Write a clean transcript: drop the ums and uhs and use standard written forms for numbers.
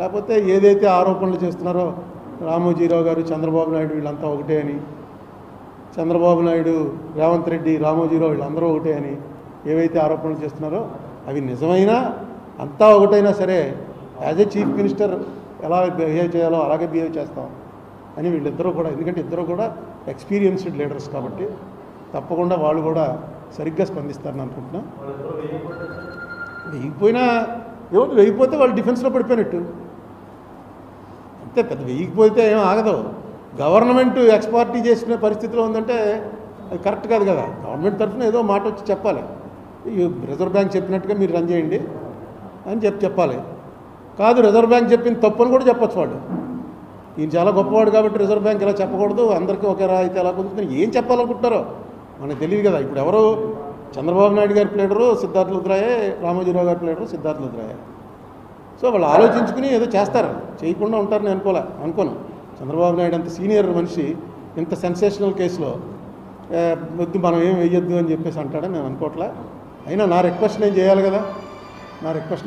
లేకపోతే ఏదైతే ఆరోపణలు చేస్తున్నారో రామోజీరావు గారు చంద్రబాబు నాయుడు వీళ్ళంతా ఒకటే అని, చంద్రబాబు నాయుడు రేవంత్ రెడ్డి రామోజీరావు వీళ్ళందరూ ఒకటే అని ఏవైతే ఆరోపణలు చేస్తున్నారో అవి నిజమైనా అంతా ఒకటైనా సరే యాజ్ ఏ చీఫ్ మినిస్టర్ ఎలా బిహేవ్ చేయాలో అలాగే బిహేవ్ చేస్తాం అని వీళ్ళిద్దరూ కూడా, ఎందుకంటే ఇద్దరు కూడా ఎక్స్పీరియన్స్డ్ లీడర్స్ కాబట్టి తప్పకుండా వాళ్ళు కూడా సరిగ్గా స్పందిస్తారని అనుకుంటున్నా. వేయకపోయినా ఏమవుతుంది, వేయకపోతే వాళ్ళు డిఫెన్స్లో పడిపోయినట్టు అంతే. పెద్ద వేయకపోతే ఏం ఆగదు. గవర్నమెంట్ ఎక్స్పార్టీ చేసిన పరిస్థితిలో ఉందంటే అది కరెక్ట్ కాదు కదా. గవర్నమెంట్ తరఫున ఏదో మాట వచ్చి చెప్పాలి, రిజర్వ్ బ్యాంక్ చెప్పినట్టుగా మీరు రన్ చేయండి అని చెప్పాలి. కాదు రిజర్వ్ బ్యాంక్ చెప్పింది తప్పని కూడా చెప్పచ్చు వాడు. ఈయన చాలా గొప్పవాడు కాబట్టి రిజర్వ్ బ్యాంక్ ఇలా చెప్పకూడదు, అందరికీ ఒకే అయితే ఎలా కుదురుతుంది, ఏం చెప్పాలనుకుంటున్నారో మనకు తెలియదు కదా. ఇప్పుడు ఎవరు చంద్రబాబు నాయుడు గారి ప్లేడరు సిద్ధార్థ లుత్రాయే, రామోజీరావు గారి ప్లేడరు సిద్ధార్థ లుత్రాయే. సో వాళ్ళు ఆలోచించుకుని ఏదో చేస్తారు, చేయకుండా ఉంటారని అనుకోను. చంద్రబాబు నాయుడు అంత సీనియర్ మనిషి ఇంత సెన్సేషనల్ కేసులో వద్దు మనం ఏం వేయొద్దు అని చెప్పేసి అంటాడని నేను అనుకోవట్లే. అయినా నా రిక్వెస్ట్ నేను చేయాలి కదా, నా రిక్వెస్ట్